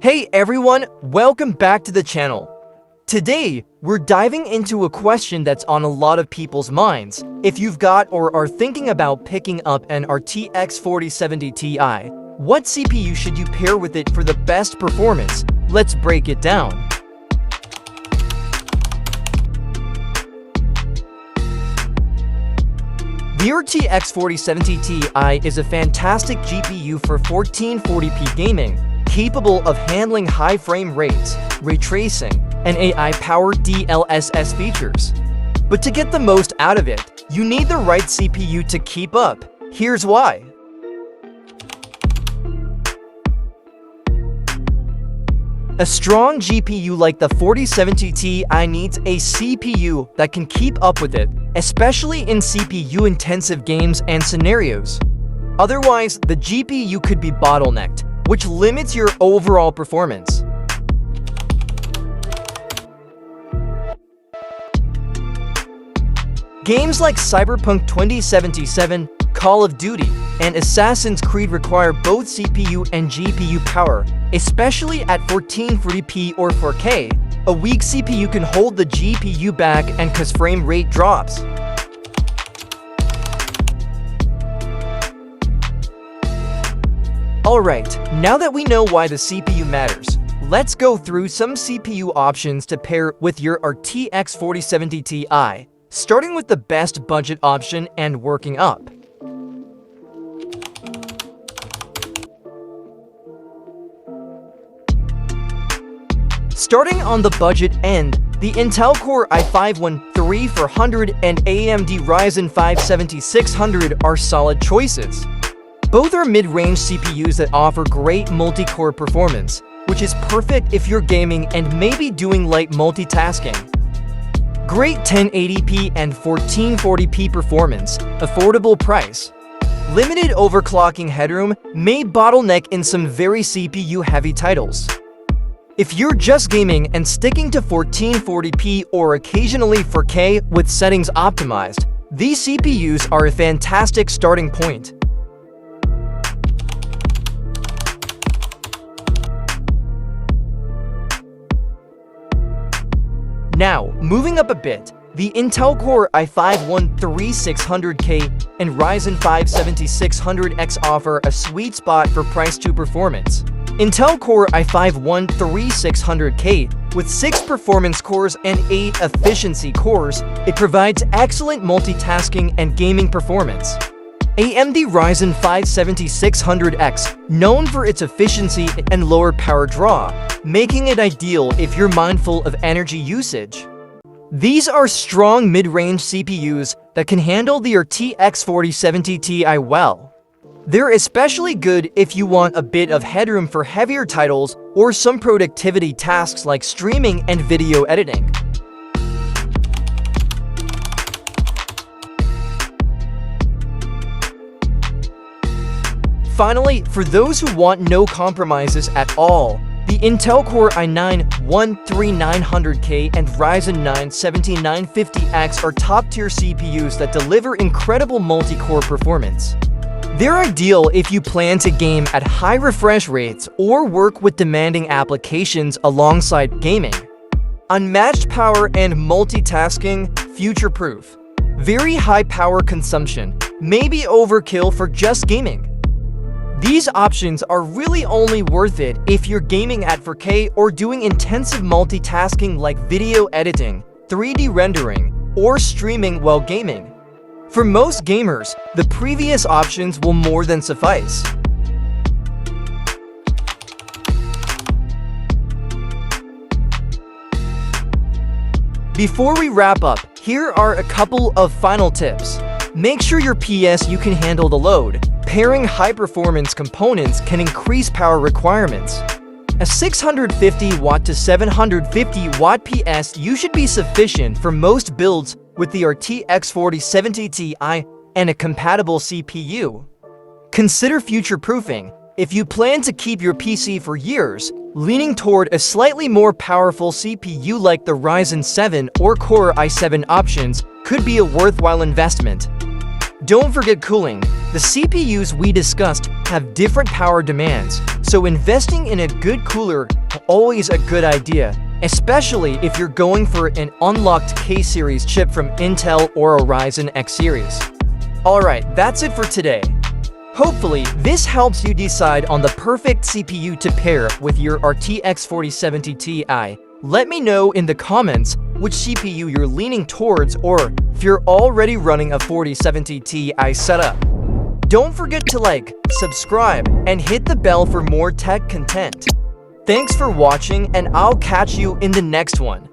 Hey everyone, welcome back to the channel. Today, we're diving into a question that's on a lot of people's minds. If you've got or are thinking about picking up an RTX 4070 Ti, what CPU should you pair with it for the best performance? Let's break it down. The RTX 4070 Ti is a fantastic GPU for 1440p gaming, capable of handling high frame rates, ray tracing, and AI-powered DLSS features. But to get the most out of it, you need the right CPU to keep up. Here's why. A strong GPU like the 4070 Ti needs a CPU that can keep up with it, especially in CPU-intensive games and scenarios. Otherwise, the GPU could be bottlenecked, which limits your overall performance. Games like Cyberpunk 2077, Call of Duty, and Assassin's Creed require both CPU and GPU power, especially at 1440p or 4K. A weak CPU can hold the GPU back and cause frame rate drops. Alright, now that we know why the CPU matters, let's go through some CPU options to pair with your RTX 4070 Ti, starting with the best budget option and working up. Starting on the budget end, the Intel Core i5-13400 and AMD Ryzen 5 7600 are solid choices. Both are mid-range CPUs that offer great multi-core performance, which is perfect if you're gaming and maybe doing light multitasking. Great 1080p and 1440p performance, affordable price. Limited overclocking headroom may bottleneck in some very CPU-heavy titles. If you're just gaming and sticking to 1440p or occasionally 4K with settings optimized, these CPUs are a fantastic starting point. Now, moving up a bit, the Intel Core i5-13600K and Ryzen 5 7600X offer a sweet spot for price to performance. Intel Core i5-13600K with 6 performance cores and 8 efficiency cores, it provides excellent multitasking and gaming performance. AMD Ryzen 5 7600X, known for its efficiency and lower power draw, making it ideal if you're mindful of energy usage. These are strong mid-range CPUs that can handle the RTX 4070 Ti well. They're especially good if you want a bit of headroom for heavier titles or some productivity tasks like streaming and video editing. Finally, for those who want no compromises at all, the Intel Core i9-13900K and Ryzen 9 7950X are top-tier CPUs that deliver incredible multi-core performance. They're ideal if you plan to game at high refresh rates or work with demanding applications alongside gaming. Unmatched power and multitasking, future-proof. Very high power consumption, maybe overkill for just gaming. These options are really only worth it if you're gaming at 4K or doing intensive multitasking like video editing, 3D rendering, or streaming while gaming. For most gamers, the previous options will more than suffice. Before we wrap up, here are a couple of final tips. Make sure your PSU can handle the load. Pairing high-performance components can increase power requirements. A 650 watt to 750 watt PSU should be sufficient for most builds with the RTX 4070 Ti and a compatible CPU. Consider future-proofing. If you plan to keep your PC for years, leaning toward a slightly more powerful CPU like the Ryzen 7 or Core i7 options could be a worthwhile investment. Don't forget cooling. The CPUs we discussed have different power demands, so investing in a good cooler is always a good idea, especially if you're going for an unlocked K-series chip from Intel or a Ryzen X series. Alright, that's it for today. Hopefully, this helps you decide on the perfect CPU to pair with your RTX 4070 Ti. Let me know in the comments which CPU you're leaning towards, or if you're already running a 4070 Ti setup. Don't forget to like, subscribe, and hit the bell for more tech content. Thanks for watching, and I'll catch you in the next one.